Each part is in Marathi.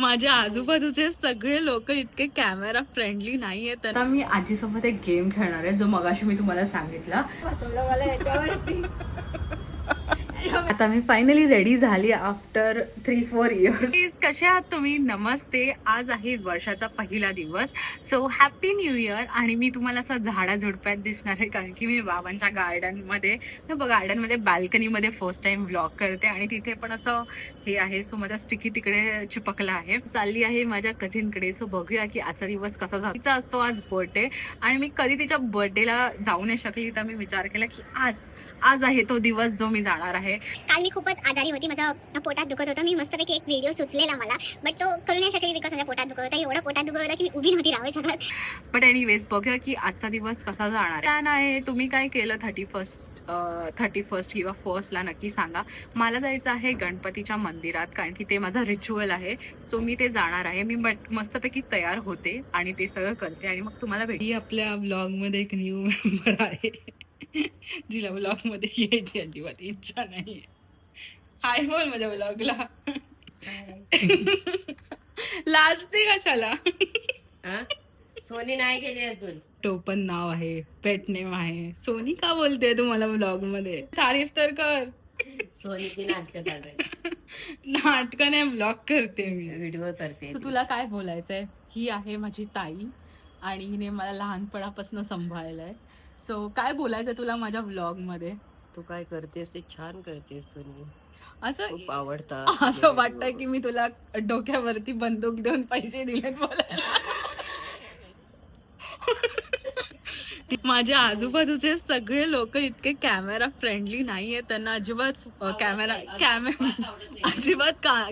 माझ्या आजूबाजूचे सगळे लोक इतके कॅमेरा फ्रेंडली नाहीये. तर आता मी आजीसोबत एक गेम खेळणार आहे जो मगाशी मी तुम्हाला सांगितला. आता मी फायनली रेडी झाली आफ्टर 3-4 इयर्स. कसे आहात तुम्ही? नमस्ते. आज आहे वर्षाचा पहिला दिवस. So happy new year. आणि मी तुम्हाला असं झाडा झुडप्यात दिसणार आहे कारण की मी बाबांच्या गार्डनमध्ये बाल्कनीमध्ये फर्स्ट टाइम व्लॉग करते आणि तिथे पण असं हे आहे. सो माझा स्टिकी तिकडे चिपकला आहे. चालली आहे माझ्या कझिनकडे. सो बघूया की आजचा दिवस कसा झाला. तिचा असतो आज बर्थडे आणि मी कधी तिच्या बर्थडेला जाऊ नाही शकली. तर मी विचार केला की आज आहे तो दिवस जो मी जाणार आहे. काल मी खूपच आजारी होती, माझं पोटात दुखत होतं. मी मस्तपैकी एक व्हिडिओ सुचलेला मला, बट तो करू नाही शकले बिकॉज माझ्या पोटात दुखत होता. एवढं पोटात दुखत होतं की मी उभी नव्हती राहू शकत. बट एनिवेज बघूया की आजचा दिवस कसा जाणार आहे. तुम्ही काय केलं 31st किंवा फर्स्टला नक्की सांगा. मला जायचं आहे गणपतीच्या मंदिरात कारण की ते माझं रिच्युअल आहे. सो मी ते जाणार आहे. मी मस्तपैकी तयार होते आणि ते सगळं करते आणि मग तुम्हाला भेटी. आपल्या ब्लॉग मध्ये एक न्यू मेंबर आहे जिला ब्लॉग मध्ये यायची अजिबात इच्छा नाहीये. हाय बोल माझ्या ब्लॉगला. लाजते कशाला? सोनी नाही गेली अजून. टोपन नाव आहे, पेट नेम आहे. सोनी का बोलते तुम्हाला ब्लॉग मध्ये? तारीफ तर कर. सोनीची नाटक चालू आहे. नाटक नाही, ब्लॉग करते मी, व्हिडिओ करते. तुला काय बोलायचंय? ही आहे माझी ताई आणि हिने मला लहानपणापासून सांभाळलंय. सो काय बोलायचंय तुला माझ्या ब्लॉग मध्ये? तू काय करतेस ते छान करतेस सोनी. असं खूप आवडतं. असं वाटतं की मी तुला डोक्यावरती बंदूक देऊन पैसे दिलेत बोलायला. माझ्या आजूबाजूचे सगळे लोक इतके कॅमेरा फ्रेंडली नाहीये. त्यांना अजिबात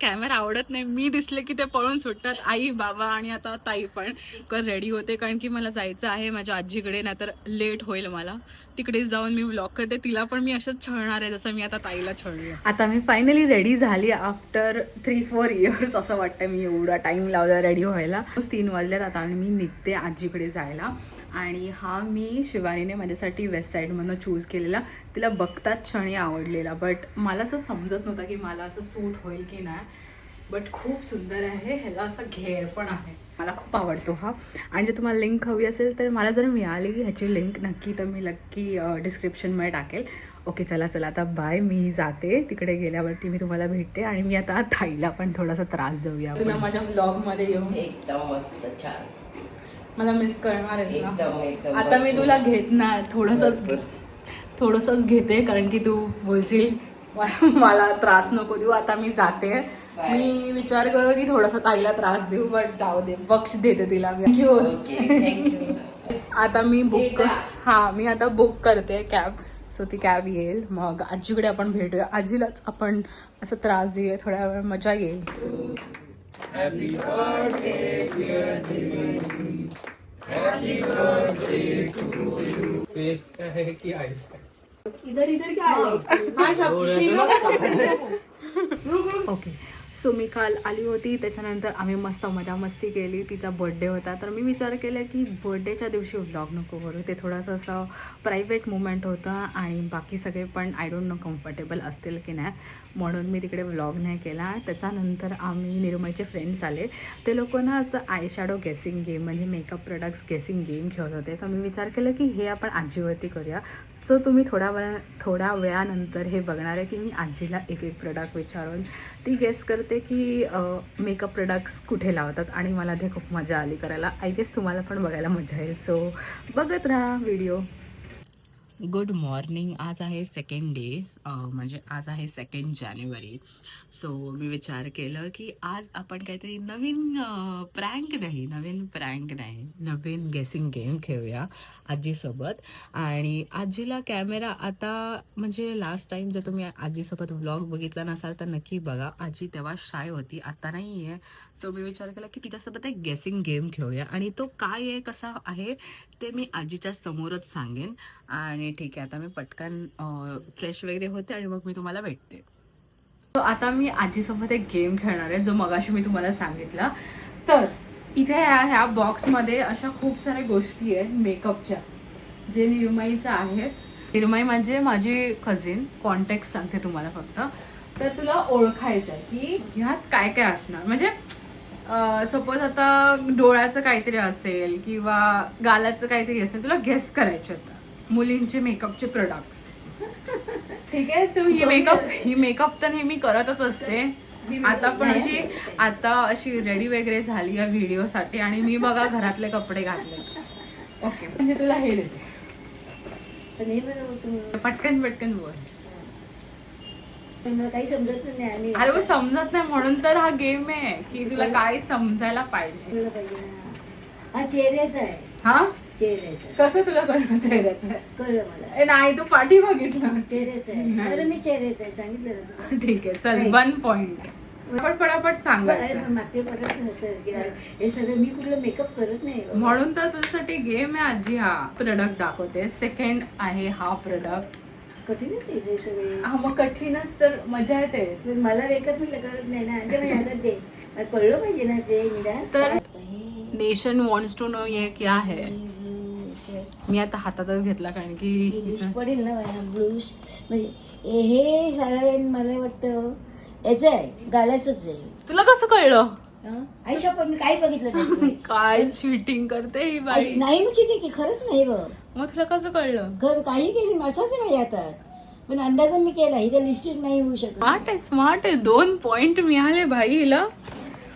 कॅमेरा आवडत नाही. मी दिसले की ते पळून सुटतात. आई, बाबा आणि आता ताई पण रेडी होते कारण की मला जायचं आहे माझ्या आजीकडे, नाहीतर लेट होईल मला. तिकडे जाऊन मी व्लॉग करते. तिला पण मी असंच छळणार आहे जसं मी आता ताईला छळले. आता मी फायनली रेडी झाली आफ्टर 3-4 इयर्स. असं वाटतं मी एवढा टाइम लावला रेडी व्हायला. 3 वाजल्यात आता आणि मी निघते आजीकडे जायला. आणि हा मी शिवानीने माझ्यासाठी वेस्ट साईडमधनं चूज केलेला. तिला बघताच क्षणी आवडलेला, बट मला असं समजत नव्हतं की मला असं सूट होईल की नाही. बट खूप सुंदर आहे. ह्याला असं घेर पण आहे. मला खूप आवडतो हा. आणि जर तुम्हाला लिंक हवी असेल तर मला जर मिळाली ह्याची लिंक नक्की तर मी नक्की डिस्क्रिप्शनमध्ये टाकेल. ओके, चला आता बाय. मी जाते. तिकडे गेल्यावरती मी तुम्हाला भेटते आणि मी आता ताईला पण थोडासा त्रास देऊया. तुला माझ्या व्लॉगमध्ये येऊन एकदम मस्त छान. मला मिस करणार आहेस ना? एकदम. आता मी तुला घेत नाही, थोडंसंच घेते कारण की तू बोलशील मला त्रास नको देऊ. आता मी जाते. मी विचार करतो की थोडासा ताईला त्रास देऊ, बट जाऊ दे, बक्ष देते तिला. थँक्यू. आता मी मी आता बुक करते कॅब. सो ती कॅब येईल, मग आजीकडे आपण भेटूया. आजीलाच आपण असं त्रास देऊया, थोड्या वेळ मजा येईल. Happy birthday, dear Dimitri. Happy birthday to you. Face है कि आइस है? इधर क्या ओके. सो मी काल आली होती, त्याच्यानंतर आम्ही मस्त मस्ती केली. तिचा बर्थडे होता तर मी विचार केला की बर्थडेच्या दिवशी व्लॉग नको करू. ते थोडंसं असं प्रायव्हेट मुमेंट होतं आणि बाकी सगळे पण आय डोंट नो कम्फर्टेबल असतील की नाही, म्हणून मी तिकडे व्लॉग नाही केला. त्याच्यानंतर आम्ही निर्मयचे फ्रेंड्स आले. ते लोक ना असं आय शॅडो गेसिंग गेम म्हणजे मेकअप प्रोडक्ट्स गेसिंग गेम खेळत होते. तर मी विचार केला की हे आपण आजीवरती करूया. सो तुम्ही थोड्या वेळानंतर हे बघणार आहे की मी आजीला एक प्रोडक्ट विचारून ती गेस करते की मेकअप प्रोडक्ट्स कुठे लावतात आणि मला ते खूप मजा आली करायला. आय गेस तुम्हाला पण बघायला मजा येईल. सो बघत राहा व्हिडिओ. Good morning. आज आहे सेकंड डे, म्हणजे आज आहे 2 जानेवारी. सो मी विचार केलं की आज आपण काहीतरी नवीन गेसिंग गेम खेळूया आजीसोबत. आणि आजीला कॅमेरा आता म्हणजे लास्ट टाईम जर तुम्ही आजीसोबत व्लॉग बघितला नसाल तर नक्की बघा. आजी तेव्हा शाय होती, आता नाही आहे. सो मी विचार केला की तिच्यासोबत एक गेसिंग गेम खेळूया आणि तो काय आहे कसा आहे ते मी आजीच्या समोरच सांगेन. आणि ठीक आहे, आता मी पटकन फ्रेश वगैरे होते आणि मग मी तुम्हाला भेटते. सो आता मी आजीसोबत एक गेम खेळणार आहे जो मगाशी मी तुम्हाला सांगितला. तर इथे ह्या बॉक्समध्ये अशा खूप साऱ्या गोष्टी आहेत मेकअपच्या जे निर्मयीच्या आहेत. निर्मय म्हणजे माझी कझिन. कॉन्टॅक्ट सांगते तुम्हाला फक्त. तर तुला ओळखायचं आहे की ह्यात काय काय असणार. म्हणजे सपोज आता डोळ्याचं काहीतरी असेल किंवा गालाचं काहीतरी असेल, तुला गेस करायचे आता मुलींचे मेकअपचे प्रोडक्ट्स. ठीक आहे, तू ही मेकअप तर नेहमी करतच असते. आता अशी रेडी वगैरे झाली या व्हिडिओसाठी आणि मी बघा घरातले कपडे घातले. ओके, म्हणजे तुला हे देते, पटकन बोल. मला काही समजत नाही आणि अरे वो समजत नाही म्हणून तर हा गेम आहे की तुला काय समजायला पाहिजे. कळलं पाहिजे ना. हा चेहऱ्याचा आहे. हा चेहऱ्याचा कसं तुला कळलं चेहऱ्याचं? कळलं मला. नाही, तू पाठी बघितलं. चेहऱ्याचा आहे. नाही. बरं मी चेहऱ्याचा आहे सांगितलं ना तुला. ठीक आहे, चल नाही. 1 पॉइंट. पटापट अरे सांगायचं. पण मागच्या परत नसेल की हे सगळं मी कुठलं मेकअप करत नाही. म्हणून तर तुझ्यासाठी गेम आहे आजी. हा प्रोडक्ट दाखवते. सेकंड आहे हा प्रोडक्ट. कठीणच आहे हे सगळे. हा मग कठीणच तर मजा येते. पण मला मेकअप मी करत नाही ना. आणि माझ्या हातात दे. मला कळलं पाहिजे ना ते निदान. तर नेशन वॉन्ट्स टू नो ये क्या है. मी आता हातातच घेतला कारण की ब्लूश पडेल ना ब्लूश. म्हणजे हे साधारण मला वाटतं याचं आहे, गालाचंच आहे. तुला कसं कळलं? आयशा पण मी काही बघितलं नाही. काय चीटिंग करते ही बाई. नाही म्हणजे ते की खरंच नाही बघ. मग तुला कसं कळलं? घर काही केली मसाच नाही हातात. पण अंदाजाने मी केला. इथं लिस्टिक नाही होऊ शकत. स्मार्ट आहे. 2 पॉइंट मिळाले भाई हिला.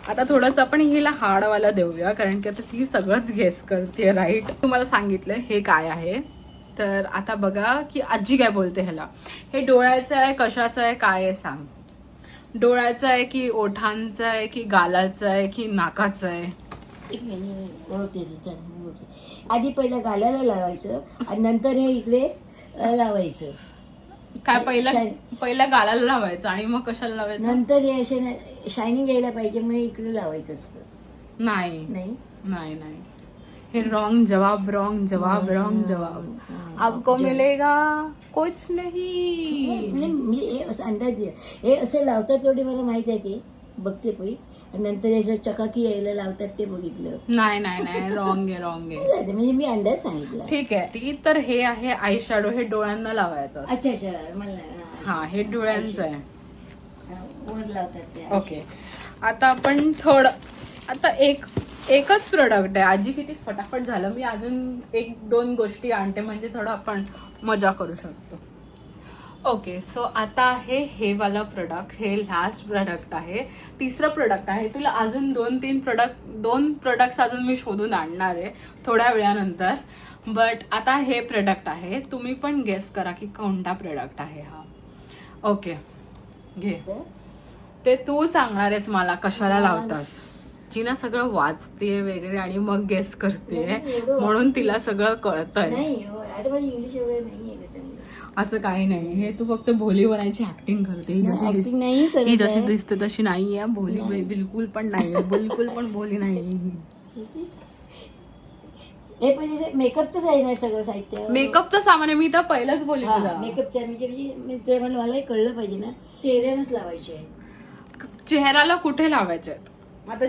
आता थोडंसं आपण हिला हार्डवाला देऊया कारण की आता ती सगळंच गेस करते. राईट, तुम्हाला सांगितलं हे काय आहे. तर आता बघा की आजी काय बोलते ह्याला. हे डोळ्याचं आहे, कशाचं आहे, काय आहे सांग. डोळ्याचं आहे की ओठांचं आहे की गालाचं आहे की नाकाचं आहे? एक मिनिट होते तिथं. आधी पहिलं गालाला लावायचं आणि नंतर हे इकडे लावायचं. काय पहिला गालाला लावायचं आणि मग कशाला लावायचं? नंतर हे असे शायनिंग यायला पाहिजे म्हणून इकडे लावायचं असतं. नाही नाही नहीं नहीं, हे रॉन्ग जवाब. आपको मिलेगा कुछ नहीं. म्हणजे हे असं अंदाज दिला. हे असं लावतात तेवढे मला माहित आहे. ते बघते पै आणि नंतर याच्या चकाकी यायला लावतात ते बघितलं. नाही रॉंग आहे. म्हणजे मी अंदाज सांगितला. ठीक आहे. ती तर हे आहे आय शॅडो. हे डोळ्यांना लावायचं. अच्छा मला हा, हे डोळ्यांचं आहे. वर लावतात ते. ओके, आता आपण आता एकच प्रोडक्ट आहे. आजी किती फटाफट झालं. मी अजून 1-2 गोष्टी आणते म्हणजे थोडं आपण मजा करू शकतो. ओके, सो आता आहे हे वाला प्रोडक्ट. हे लास्ट प्रोडक्ट आहे. तिसरं प्रोडक्ट आहे. तुला अजून 2-3 प्रोडक्ट्स अजून मी शोधून आणणार आहे थोड्या वेळानंतर. बट आता हे प्रोडक्ट आहे. तुम्ही पण गेस करा की कोणता प्रोडक्ट आहे हा. ओके, घे. ते तू सांगणार आहेस मला कशाला लावतात. जिना सगळं वाचते वगैरे आणि मग गेस करते म्हणून तिला सगळं कळतंय. नाही आता माझी इंग्लिश एवढं नाहीये कसं. असं काही नाही. हे तू फक्त भोली बनायची ऍक्टिंग करते. ही जशी दिसते तशी नाहीये भोली. बिलकुल पण नाहीये. बिलकुल पण भोली नाही. हे पण मेकअपच आहे ना सगळं साहित्य. मेकअपचं सामान आहे. मी तर पहिलाच बोलली तुला. मेकअपचं म्हणजे ते मला मलाही कळलं पाहिजे ना. चेहऱ्यानंच लावायचे आहे. चेहऱ्याला कुठे लावायचे आहेत? आता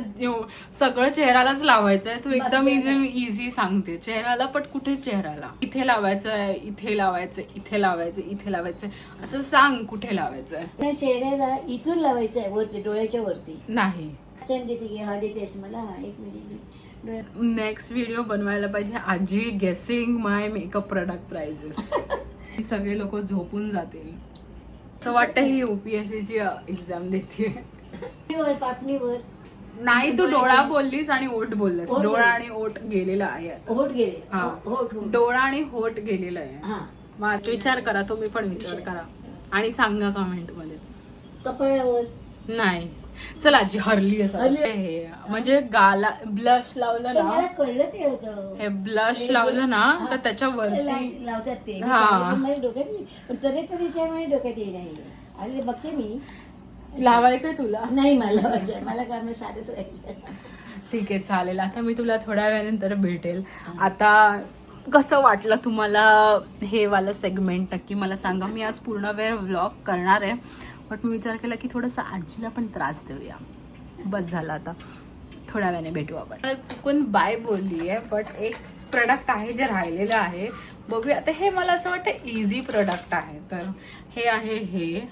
सगळं चेहऱ्यालाच लावायचं आहे. तू एकदम इझी सांगते. चेहऱ्याला पण कुठे चेहऱ्याला? इथे लावायचं आहे, इथे लावायचं, इथे लावायचं, इथे लावायचं, असं सांग कुठे लावायचं आहे. चेहऱ्याला इथून लावायचं आहे वरती, डोळ्याच्या वरती नाही. हा देतेस मला. एक मिनिट. नेक्स्ट व्हिडिओ बनवायला पाहिजे आजी गेसिंग माय मेकअप प्रोडक्ट प्राइजेस. सगळे लोक झोपून जातील. असं वाटतं ही UPSCची एक्झाम देते. पापणीवर नाही, तू डोळा बोललीस आणि ओठ बोललीस. डोळा आणि ओठ गेलेला आहे. होठ गेले. हा, डोळा आणि होठ गेलेला आहे. मग विचार करा, तुम्ही पण विचार करा आणि सांगा कमेंट मध्ये. कपाळावर नाही. चला आजी हरली असं. हे म्हणजे गाला ब्लश लावलं ना. मला कळलं ते होतं. हे ब्लश लावलं ना तर त्याच्यावरती लावतात ते. हा, माझ्या डोक्यात नाही. पण तरी माझ्या डोक्यात येई नाही. आणि बघते मी. लावायचंय तुला? नाही मला लावायचं. मला काय साधंच राहायचं. ठीक आहे, चालेल. आता मी तुला थोड्या वेळानंतर भेटेल. आता कसं वाटलं तुम्हाला हे वाला सेगमेंट नक्की मला सांगा. मी आज पूर्ण वेळ व्लॉग करणार आहे बट मी विचार केला की थोडंसं आजीला पण त्रास देऊया. बस झालं, आता थोड्या वेळाने भेटू आपण. चुकून बाय बोलली आहे बट एक प्रोडक्ट आहे जे राहिलेलं आहे. बघूया. आता हे मला असं वाटतं इझी प्रोडक्ट आहे. तर हे आहे, हे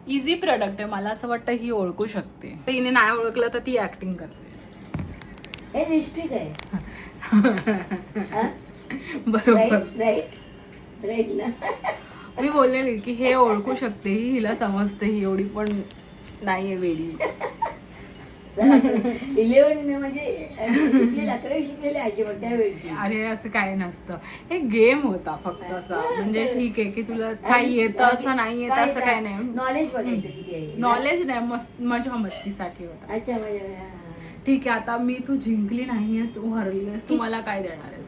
इझी प्रोडक्ट आहे. मला असं वाटतं ही ओळखू शकते. तिने नाही ओळखलं तर ती ऍक्टिंग करते. हे लिपस्टिक आहे. बरोबर. राईट ना. मी बोललेली की हे ओळखू शकते ही, हिला समजते ही, एवढी पण नाहीये वेडी. 11 म्हणजे शिकलेले 11वी शिकलेले आजी त्यावेळची. अरे असं काही नसतं, हे गेम होता फक्त असा. म्हणजे ठीक आहे की तुला काही येतं असं नाही येतं असं काही नाही. नॉलेज बघायचं किती आहे. नॉलेज नाही, मजा मस्तीसाठी होता. अच्छा म्हणजे ठीक आहे, आता मी तू जिंकली नाहीयेस, तू हरली आहेस, तू मला काय देणार आहेस?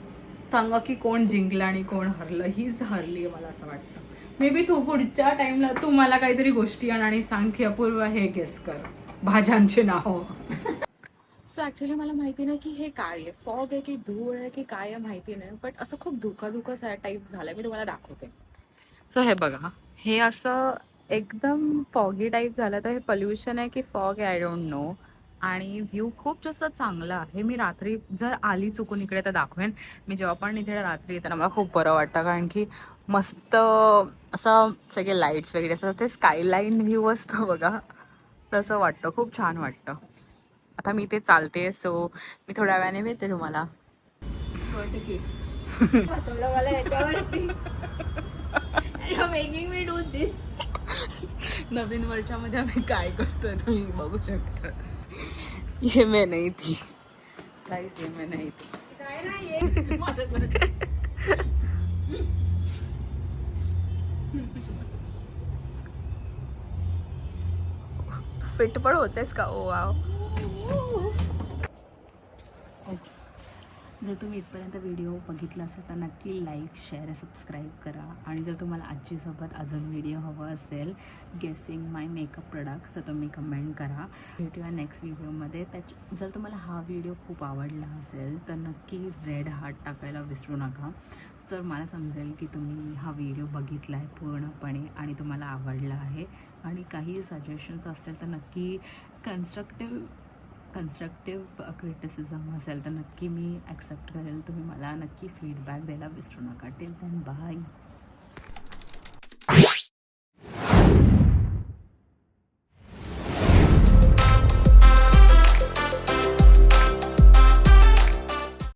सांगा की कोण जिंकलं आणि कोण हरलं. हीच हरली आहे मला असं वाटतं. मे बी तू पुढच्या टाइमला तू मला काहीतरी गोष्टी आण आणि सांग की अपूर्व हे गेस कर भाज्यांचे नाव. सो ॲक्च्युली मला माहिती नाही की हे काय आहे, फॉग आहे की धूळ आहे की काय आहे माहिती नाही, बट असं खूप धुका टाईप झालं. मी तुम्हाला दाखवते. सो हे बघा, हे असं एकदम फॉगी टाईप झालं. तर हे पोल्युशन आहे की फॉग आहे आय डोंट नो. आणि व्ह्यू खूप जास्त चांगला आहे. मी रात्री जर आली चुकून इकडे तर दाखवेन. मी जेव्हा पण इथे रात्री येताना मला खूप बरं वाटतं, कारण की मस्त असं सगळे लाईट्स वगैरे असं ते स्कायलाईन व्ह्यू असतो बघा, तसं वाटतं. खूप छान वाटतं. आता मी ते चालते, सो मी थोड्या वेळाने भेटते तुम्हाला. मला याच्यावरती नवीन वर्षामध्ये आम्ही काय करतोय तुम्ही बघू शकता. ये मैं नहीं थी गाइस, ये मैं नहीं थी. फिट पण होतेस का? ओ वाव. जर तुम्ही इथपर्यंत व्हिडिओ बघितला असेल तर नक्की लाईक, शेअर, सबस्क्राईब करा. आणि जर तुम्हाला आजीसोबत अजून व्हिडिओ हवं असेल गेसिंग माय मेकअप प्रोडक्ट्स तर तुम्ही कमेंट करा. भेटूया नेक्स्ट व्हिडिओमध्ये. जर तुम्हाला हा व्हिडिओ खूप आवडला असेल तर नक्की रेड हार्ट टाकायला विसरू नका. तर मला समजेल की तुम्ही हा व्हिडिओ बघितला आहे पूर्णपणे आणि तुम्हाला आवडला आहे. आणि काही सजेशन्स असतील तर नक्की कन्स्ट्रक्टिव्ह क्रिटिसिझम असेल तर नक्की मी ॲक्सेप्ट करेल. तुम्ही मला नक्की फीडबॅक द्यायला विसरू नका. Till then bye.